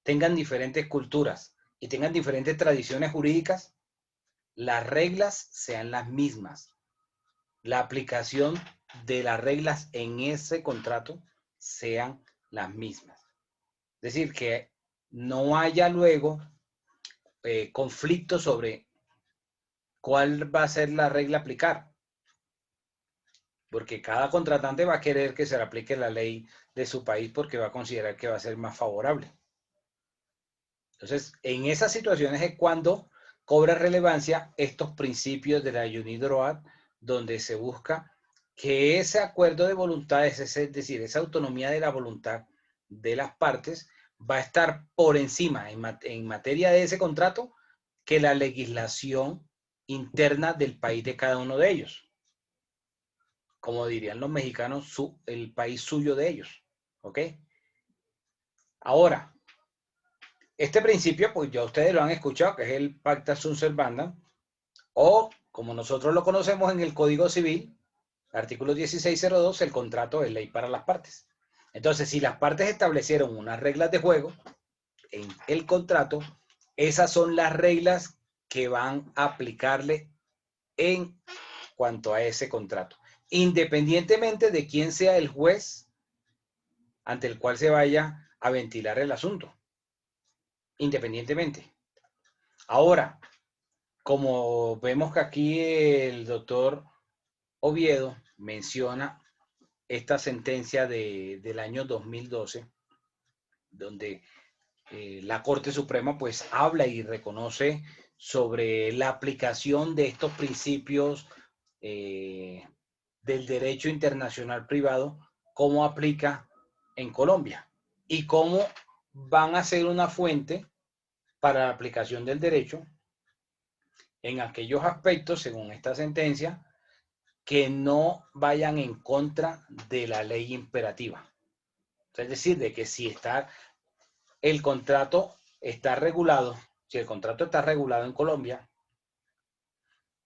tengan diferentes culturas y tengan diferentes tradiciones jurídicas, las reglas sean las mismas. La aplicación de las reglas en ese contrato sean las mismas. Es decir, que no haya luego conflicto sobre cuál va a ser la regla a aplicar. Porque cada contratante va a querer que se le aplique la ley de su país porque va a considerar que va a ser más favorable. Entonces, en esas situaciones es cuando cobra relevancia estos principios de la UNIDROIT, donde se busca que ese acuerdo de voluntades, es decir, esa autonomía de la voluntad de las partes, va a estar por encima en materia de ese contrato que la legislación interna del país de cada uno de ellos. Como dirían los mexicanos, el país suyo de ellos. ¿Ok? Ahora, este principio, pues ya ustedes lo han escuchado, que es el Pacta Sunt Servanda, o como nosotros lo conocemos en el Código Civil, artículo 1602, el contrato es ley para las partes. Entonces, si las partes establecieron unas reglas de juego en el contrato, esas son las reglas que van a aplicarle en cuanto a ese contrato, independientemente de quién sea el juez ante el cual se vaya a ventilar el asunto. Independientemente. Ahora, como vemos que aquí el doctor Oviedo menciona esta sentencia del año 2012, donde la Corte Suprema pues habla y reconoce sobre la aplicación de estos principios del derecho internacional privado, cómo aplica en Colombia y cómo van a ser una fuente para la aplicación del derecho en aquellos aspectos, según esta sentencia, que no vayan en contra de la ley imperativa. Es decir, de que si el contrato está regulado, si el contrato está regulado en Colombia,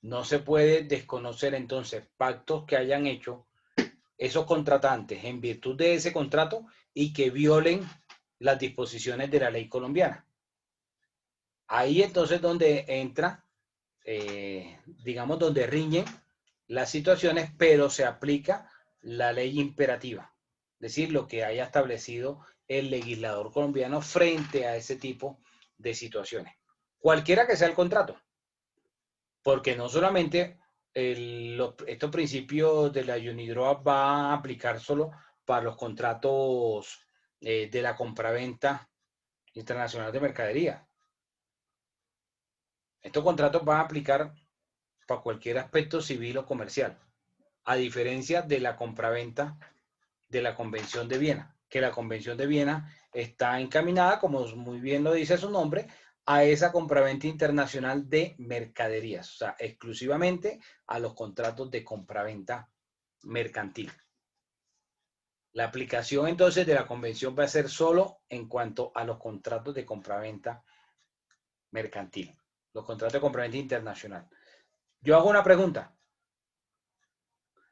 no se puede desconocer entonces pactos que hayan hecho esos contratantes en virtud de ese contrato y que violen las disposiciones de la ley colombiana. Ahí entonces donde entra digamos, donde riñen las situaciones, pero se aplica la ley imperativa, es decir, lo que haya establecido el legislador colombiano frente a ese tipo de situaciones. Cualquiera que sea el contrato, porque no solamente estos principios de la UNIDROA va a aplicar solo para los contratos de la compraventa internacional de mercadería. Estos contratos van a aplicar para cualquier aspecto civil o comercial, a diferencia de la compraventa de la Convención de Viena, que la Convención de Viena está encaminada, como muy bien lo dice su nombre, a esa compraventa internacional de mercaderías, o sea, exclusivamente a los contratos de compraventa mercantil. La aplicación entonces de la convención va a ser solo en cuanto a los contratos de compraventa mercantil, los contratos de compraventa internacional. Yo hago una pregunta.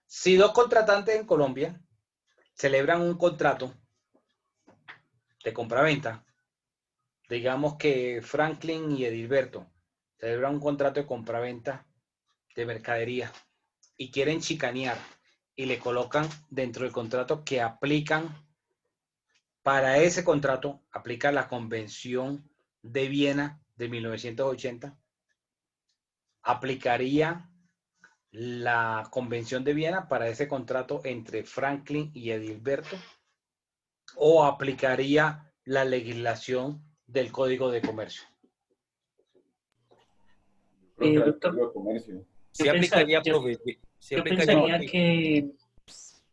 Si dos contratantes en Colombia celebran un contrato de compraventa, digamos que Franklin y Edilberto celebran un contrato de compraventa de mercadería y quieren chicanear y le colocan dentro del contrato que aplican para ese contrato, aplica la Convención de Viena de 1980, aplicaría la Convención de Viena para ese contrato entre Franklin y Edilberto, o aplicaría la legislación del Código de Comercio. Doctor, Sí aplicaría, profe. Sí yo aplicaría pensaría porque-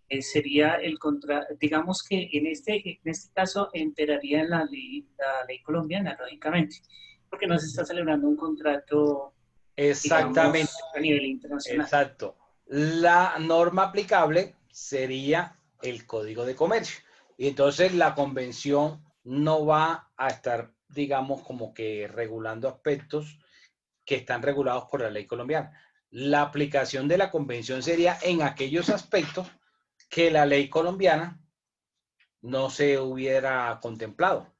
que sería el contra, digamos que en este caso enteraría en la ley colombiana, lógicamente, porque no se está celebrando un contrato, Exactamente. digamos, a nivel internacional. Exacto. La norma aplicable sería el Código de Comercio. Y entonces la convención no va a estar, digamos, como que regulando aspectos que están regulados por la ley colombiana. La aplicación de la convención sería en aquellos aspectos que la ley colombiana no se hubiera contemplado.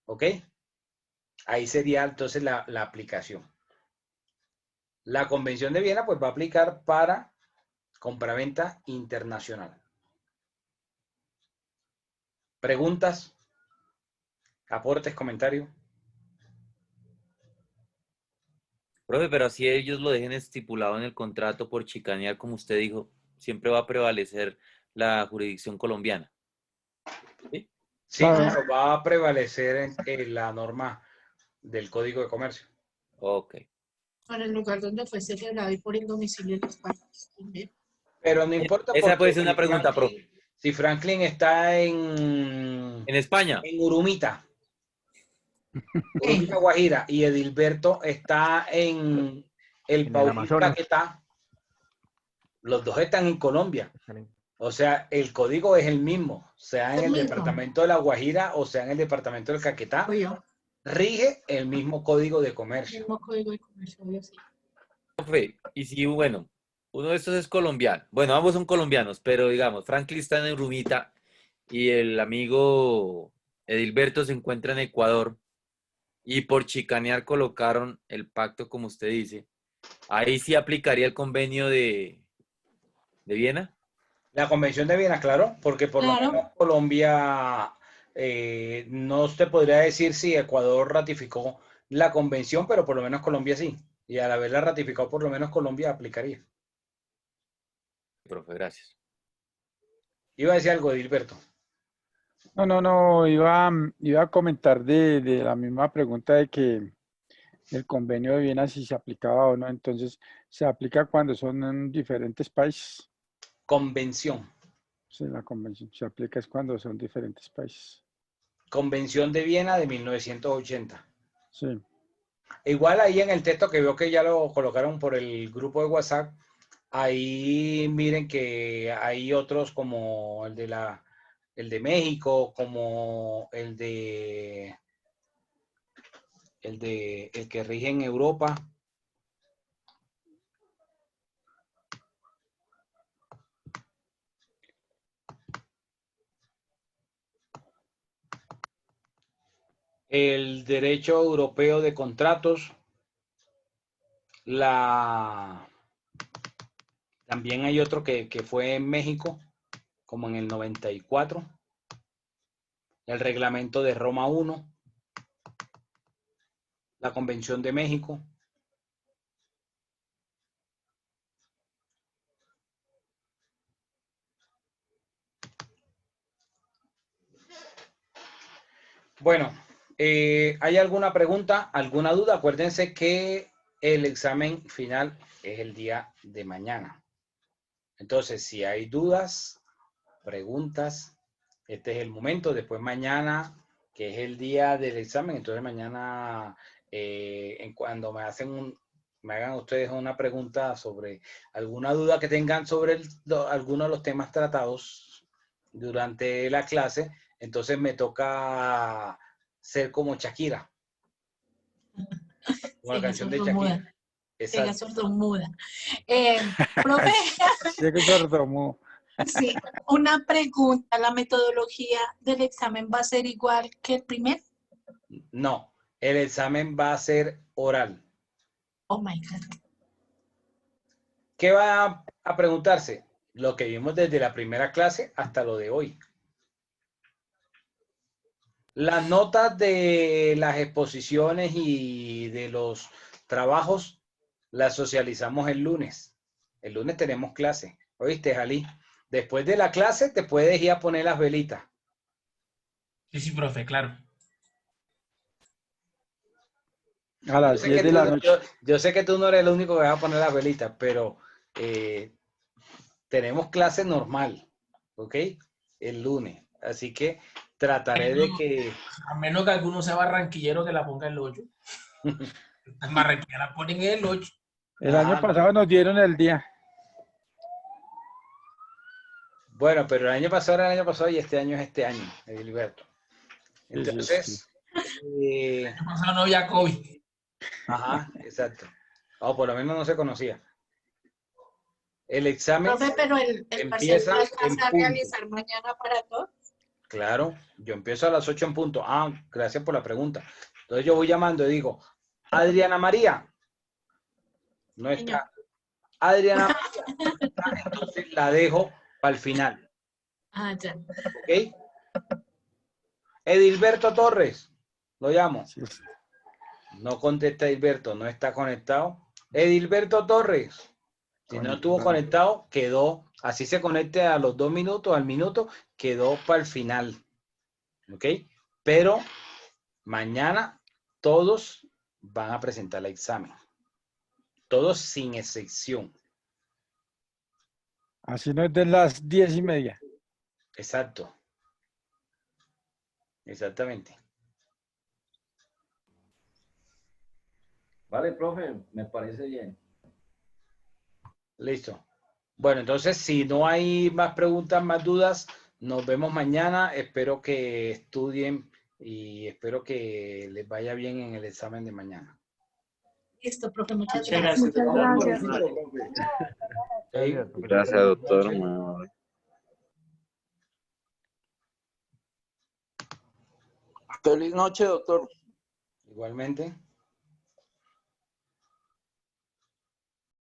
¿Ok? Ahí sería entonces la aplicación. La Convención de Viena pues va a aplicar para compraventa internacional. ¿Preguntas? ¿Aportes? ¿Comentarios? Profe, pero así ellos lo dejen estipulado en el contrato por chicanear, como usted dijo, siempre va a prevalecer la jurisdicción colombiana. ¿Sí? Sí, claro, va a prevalecer en la norma del Código de Comercio. Ok. Para el lugar donde fue celebrado y por el domicilio de los partes también. Pero no importa Esa porque puede ser una si pregunta, profe. si Franklin está en España. En Urumita, Urumita, Guajira, y Edilberto está en el Paulín Amazonas. Caquetá, los dos están en Colombia. O sea, el código es el mismo, sea en el departamento de La Guajira o sea en el departamento del Caquetá. Rige el mismo Código de Comercio. El mismo Código de Comercio, obvio, sí. Profe, y si, bueno, uno de estos es colombiano. Bueno, ambos son colombianos, pero digamos, Franklin está en Urumita y el amigo Edilberto se encuentra en Ecuador y por chicanear colocaron el pacto, como usted dice. Ahí sí aplicaría el convenio de Viena. La Convención de Viena, claro, porque por lo menos Colombia, no se podría decir si Ecuador ratificó la convención, pero por lo menos Colombia sí. Y al haberla ratificado, por lo menos Colombia aplicaría. Profe, gracias. Iba a decir algo, Edilberto. No, iba a comentar de la misma pregunta de que el convenio de Viena si se aplicaba o no, entonces se aplica cuando son en diferentes países. Convención. Sí, la convención se aplica es cuando son diferentes países. Convención de Viena de 1980. Sí. Igual ahí en el texto que veo que ya lo colocaron por el grupo de WhatsApp, ahí miren que hay otros como el de México, como el que rige en Europa. El derecho europeo de contratos, También hay otro que fue en México, como en el 94. El reglamento de Roma I. La Convención de México. Bueno, ¿hay alguna pregunta, alguna duda? Acuérdense que el examen final es el día de mañana. Entonces, si hay dudas, preguntas, este es el momento. Después mañana, que es el día del examen, entonces mañana, cuando me hagan ustedes una pregunta sobre alguna duda que tengan sobre alguno de los temas tratados durante la clase, entonces me toca ser como Shakira. Una canción de Shakira. Ella sordomuda. Profe. Sí, una pregunta. ¿La metodología del examen va a ser igual que el primer? No, el examen va a ser oral. Oh my God. ¿Qué va a preguntarse? Lo que vimos desde la primera clase hasta lo de hoy. Las notas de las exposiciones y de los trabajos las socializamos el lunes. El lunes tenemos clase. ¿Oíste, Jalí? Después de la clase te puedes ir a poner las velitas. Sí, profe, claro. A las 10 de la noche. Yo sé que tú no eres el único que va a poner las velitas, pero tenemos clase normal, ¿ok? El lunes. Así que trataré de que... A menos que alguno sea barranquillero que la ponga el 8. En Barranquilla la ponen el 8. El año pasado nos dieron el día. Bueno, pero el año pasado era el año pasado y este año es este año, Edilberto. Entonces... el año pasado no había COVID. Ajá, exacto. O por lo menos no se conocía. El examen Profe, pero el parcial empieza lo en alcanza a punto. realizar mañana para todos. Claro, yo empiezo a las 8 en punto. Ah, gracias por la pregunta. Entonces yo voy llamando y digo, Adriana María. No está. Adriana María no está, entonces la dejo para el final. Ah, ya. ¿Ok? Edilberto Torres. Lo llamo. No contesta Edilberto, no está conectado. Edilberto Torres. Si no estuvo conectado, quedó, así se conecte a los 2 minutos, al minuto, quedó para el final. ¿Ok? Pero mañana todos van a presentar el examen. Todos sin excepción. Así no es de las 10:30. Exacto. Exactamente. Vale, profe, me parece bien. Listo. Bueno, entonces, si no hay más preguntas, más dudas, nos vemos mañana. Espero que estudien y espero que les vaya bien en el examen de mañana. Listo, profe, muchas gracias. gracias. Muchas gracias. Gracias, doctor. Feliz noche, doctor. Igualmente.